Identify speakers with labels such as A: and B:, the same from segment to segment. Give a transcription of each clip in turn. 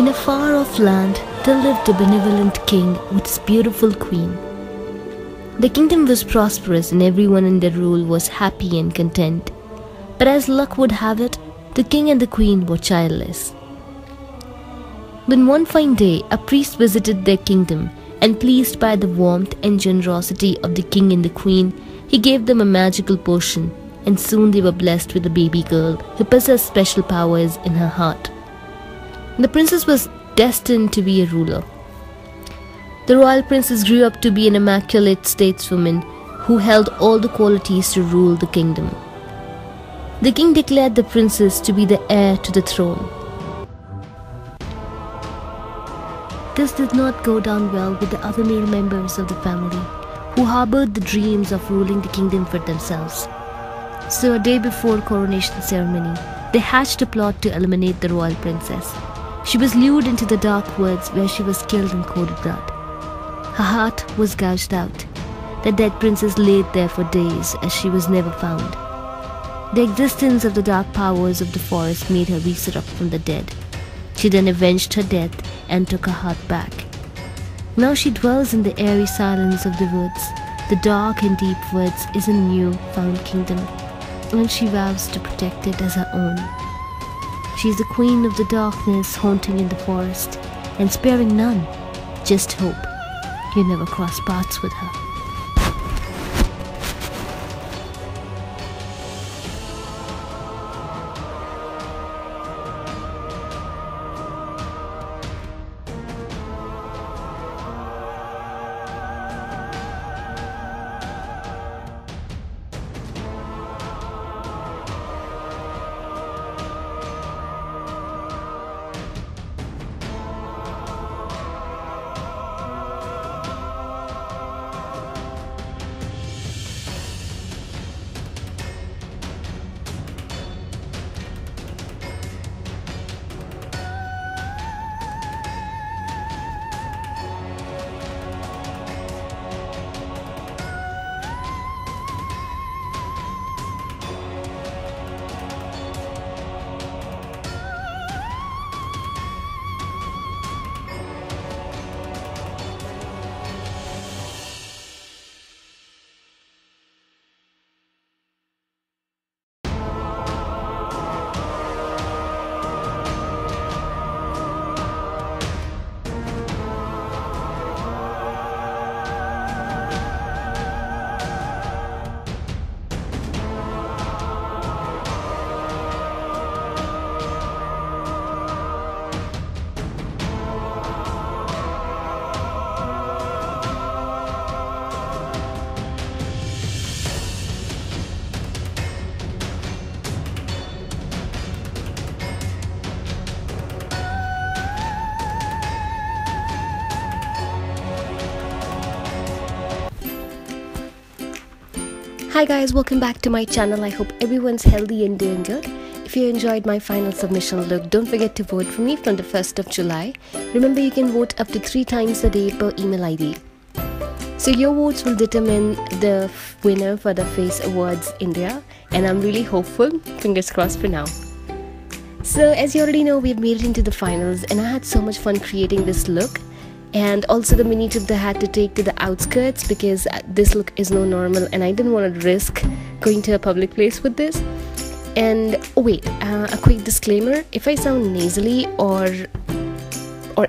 A: In a far-off land, there lived a benevolent king with his beautiful queen. The kingdom was prosperous and everyone in their rule was happy and content. But as luck would have it, the king and the queen were childless. Then one fine day, a priest visited their kingdom, and pleased by the warmth and generosity of the king and the queen, he gave them a magical potion, and soon they were blessed with a baby girl who possessed special powers in her heart. The princess was destined to be a ruler. The royal princess grew up to be an immaculate stateswoman who held all the qualities to rule the kingdom. The king declared the princess to be the heir to the throne. This did not go down well with the other male members of the family, who harbored the dreams of ruling the kingdom for themselves. So a day before coronation ceremony, they hatched a plot to eliminate the royal princess. She was lured into the dark woods where she was killed in cold blood. Her heart was gouged out. The dead princess laid there for days as she was never found. The existence of the dark powers of the forest made her resurrect from the dead. She then avenged her death and took her heart back. Now she dwells in the airy silence of the woods. The dark and deep woods is a new found kingdom, and she vows to protect it as her own. She is the queen of the darkness, haunting in the forest and sparing none. Just hope you never cross paths with her. Hi guys, welcome back to my channel. I hope everyone's healthy and doing good. If you enjoyed my final submission look, don't forget to vote for me from the 1st of July. Remember, you can vote up to 3 times a day per email ID. So your votes will determine the winner for the Face Awards India, and I'm really hopeful. Fingers crossed for now. So as you already know, we've made it into the finals, and I had so much fun creating this look. And also the mini trip that I had to take to the outskirts, because this look is no normal and I didn't want to risk going to a public place with this. And oh wait, a quick disclaimer: if I sound nasally or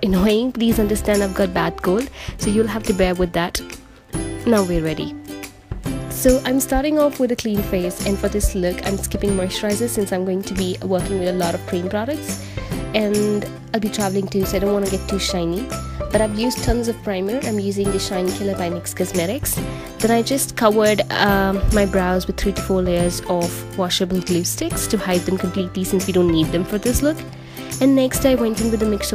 A: annoying, please understand I've got bad cold, so you'll have to bear with that. Now we're ready. So I'm starting off with a clean face, and for this look I'm skipping moisturizer since I'm going to be working with a lot of cream products and I'll be traveling too, so I don't want to get too shiny. But I've used tons of primer. I'm using the Shine Killer by NYX Cosmetics. Then I just covered my brows with 3 to 4 layers of washable glue sticks to hide them completely since we don't need them for this look. And next I went in with a mix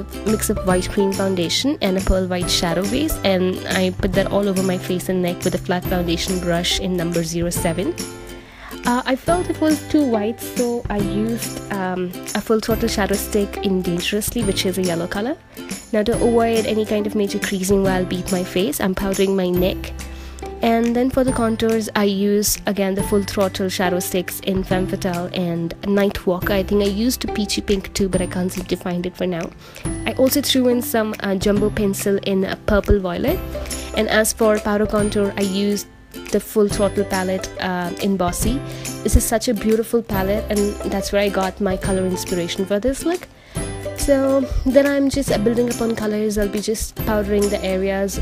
A: of white cream foundation and a pearl white shadow base, and I put that all over my face and neck with a flat foundation brush in number 07. I felt it was too white, so I used a full throttle shadow stick in Dangerously, which is a yellow color. Now to avoid any kind of major creasing while I beat my face, I'm powdering my neck And then for the contours, I use again the full throttle shadow sticks in Femme Fatale and Night Walker. I think I used Peachy Pink too, but I can't seem to find it for now. I also threw in some jumbo pencil in Purple Violet. And as for powder contour, I used the full throttle palette in Bossy. This is such a beautiful palette, and that's where I got my color inspiration for this look. So then I'm just building upon colors. I'll be just powdering the areas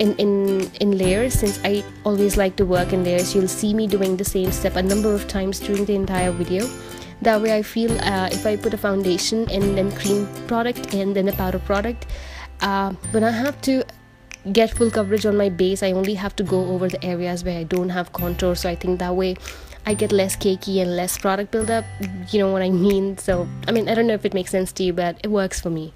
A: in layers, since I always like to work in layers. You'll see me doing the same step a number of times during the entire video. That way I feel if I put a foundation and then cream product and then a powder product, when I have to get full coverage on my base, I only have to go over the areas where I don't have contour. So I think that way I get less cakey and less product buildup, you know what I mean. So I mean, I don't know if it makes sense to you, but it works for me.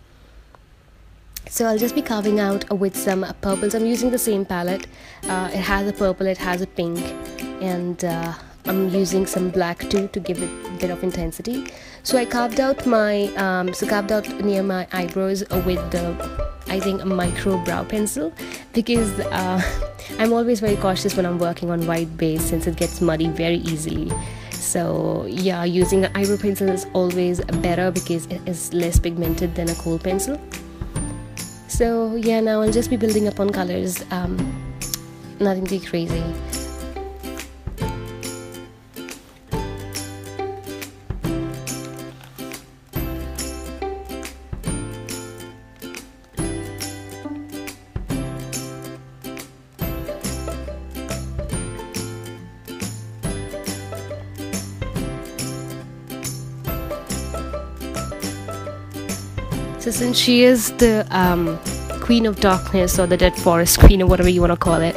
A: So I'll just be carving out with some purples. I'm using the same palette. It has a purple, it has a pink, and I'm using some black too to give it a bit of intensity. So I carved out my carved out near my eyebrows with the, I think, a micro brow pencil, because I'm always very cautious when I'm working on white base, since it gets muddy very easily. So yeah, using an eyebrow pencil is always better because it is less pigmented than a Kohl pencil. So yeah, now I'll just be building upon colors, nothing too crazy. So since she is the queen of darkness, or the dead forest queen, or whatever you want to call it,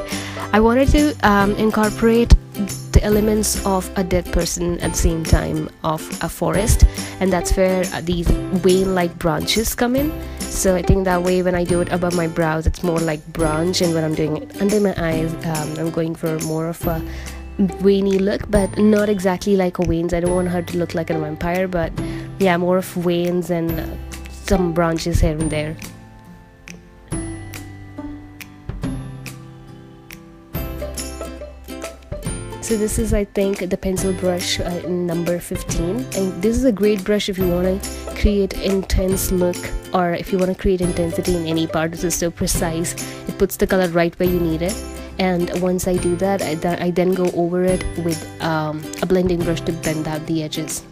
A: I wanted to incorporate the elements of a dead person at the same time of a forest, and that's where these vein-like branches come in. So I think that way when I do it above my brows, it's more like branch, and when I'm doing it under my eyes, I'm going for more of a veiny look, but not exactly like a veins. I don't want her to look like a vampire, but yeah, more of veins and some branches here and there. So this is, I think, the pencil brush number 15, and this is a great brush if you want to create intense look, or if you want to create intensity in any part. This is so precise, it puts the color right where you need it. And once I do that, I then go over it with a blending brush to blend out the edges.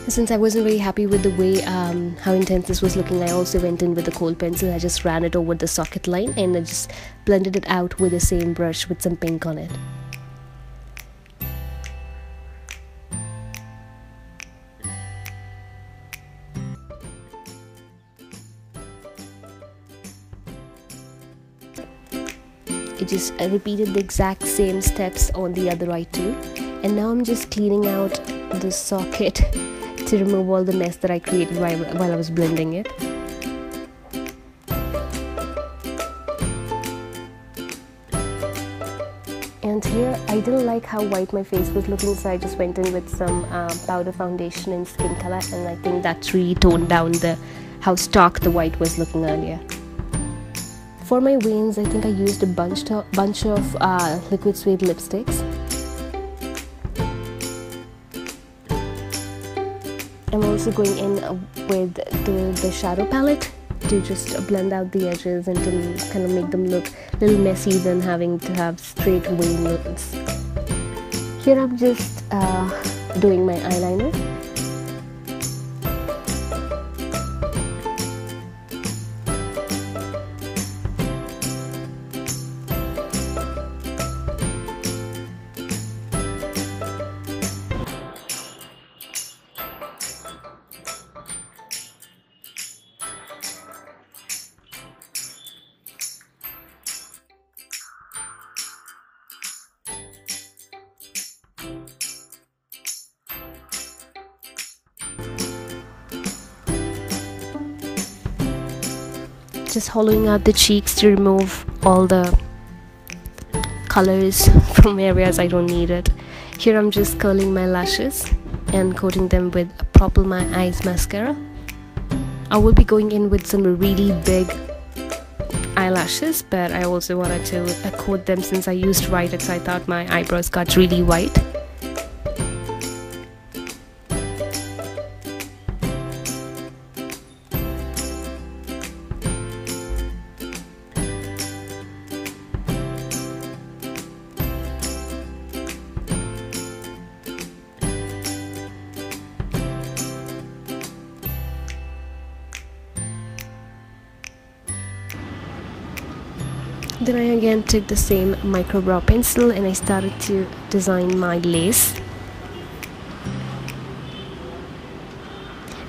A: Since I wasn't very happy with the way how intense this was looking, I also went in with the Kohl pencil. I just ran it over the socket line and I just blended it out with the same brush with some pink on it. I repeated the exact same steps on the other eye too, and now I'm just cleaning out the socket to remove all the mess that I created while I was blending it. And here I didn't like how white my face was looking, so I just went in with some powder foundation in Skin Color, and I think that really toned down how stark the white was looking earlier. For my veins, I think I used a bunch of liquid Suede lipsticks. I'm also going in with the shadow palette to just blend out the edges and to kind of make them look a little messy than having to have straight vein lines. Here I'm just doing my eyeliner. Just hollowing out the cheeks to remove all the colors from areas I don't need it. Here I'm just curling my lashes and coating them with a Propel My Eyes mascara. I will be going in with some really big eyelashes, but I also wanted to coat them since I used white, so I thought my eyebrows got really white. Then I again took the same micro brow pencil and I started to design my lace.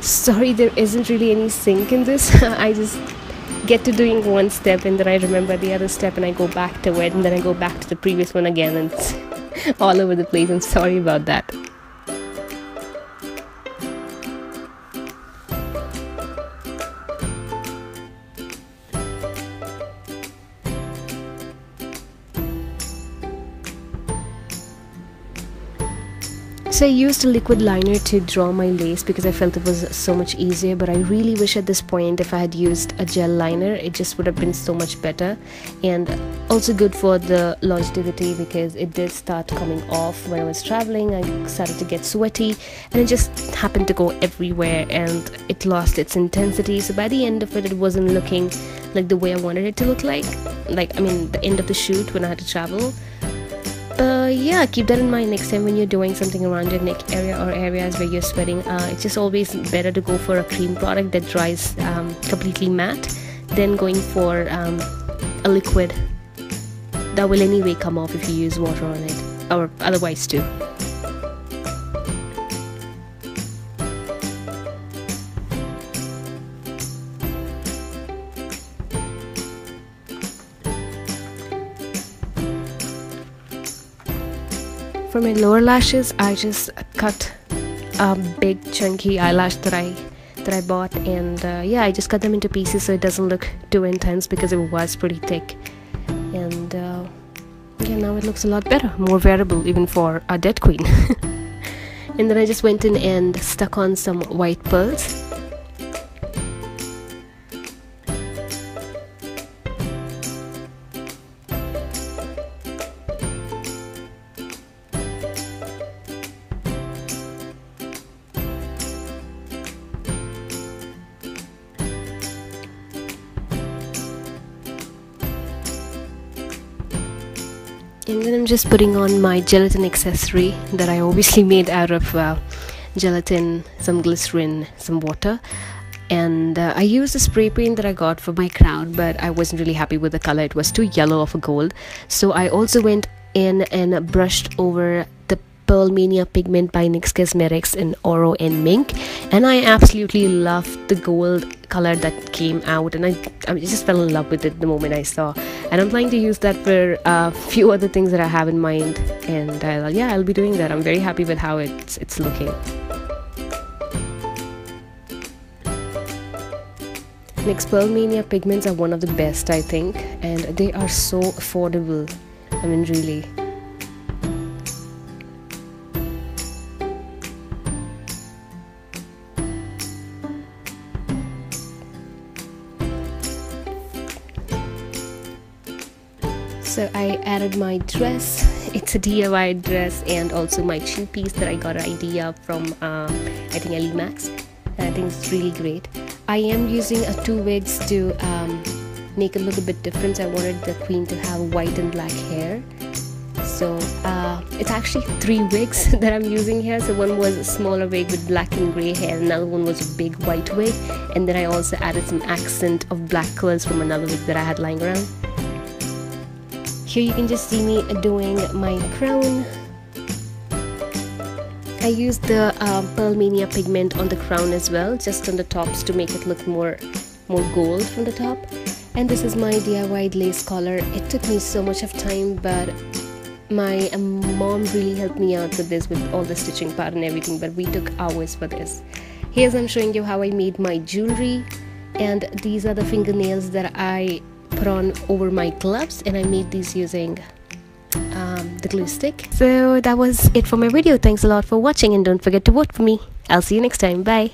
A: Sorry, there isn't really any sync in this. I just get to doing one step and then I remember the other step and I go back to it, and then I go back to the previous one again, and it's all over the place. I'm sorry about that. So I used a liquid liner to draw my lace because I felt it was so much easier, but I really wish at this point if I had used a gel liner, it just would have been so much better, and also good for the longevity because it did start coming off when I was traveling. I started to get sweaty and it just happened to go everywhere and it lost its intensity. So by the end of it, it wasn't looking like the way I wanted it to look like I mean the end of the shoot when I had to travel. Yeah, keep that in mind next time when you're doing something around your neck area or areas where you're sweating. It's just always better to go for a cream product that dries completely matte than going for a liquid that will anyway come off if you use water on it, or otherwise too. For my lower lashes, I just cut a big chunky eyelash that I bought, and yeah, I just cut them into pieces so it doesn't look too intense because it was pretty thick. And yeah, now it looks a lot better, more wearable even for a dead queen. And then I just went in and stuck on some white pearls. And then I'm just putting on my gelatin accessory that I obviously made out of gelatin, some glycerin, some water. And I used a spray paint that I got for my crown, but I wasn't really happy with the color. It was too yellow of a gold. So I also went in and brushed over the Pearl Mania pigment by NYX Cosmetics in Oro and Mink, and I absolutely loved the gold color that came out, and I just fell in love with it the moment I saw. And I'm planning to use that for a few other things that I have in mind, and yeah, I'll be doing that. I'm very happy with how it's looking. NYX Pearl Mania pigments are one of the best, I think, and they are so affordable. I mean, really. So I added my dress. It's a DIY dress, and also my chin piece that I got an idea from I think LE Max. I think it's really great. I am using two wigs to make a little bit difference. I wanted the queen to have white and black hair. So it's actually 3 wigs that I'm using here. So one was a smaller wig with black and grey hair, another one was a big white wig, and then I also added some accent of black curls from another wig that I had lying around. Here you can just see me doing my crown. I used the Pearl Mania pigment on the crown as well, just on the tops to make it look more gold from the top. And this is my DIY lace collar. It took me so much of time, but my mom really helped me out with this, with all the stitching part and everything, but we took hours for this. Here's I'm showing you how I made my jewelry, and these are the fingernails that I put on over my gloves, and I made these using the glue stick. So that was it for my video. Thanks a lot for watching, and don't forget to vote for me. I'll see you next time. Bye.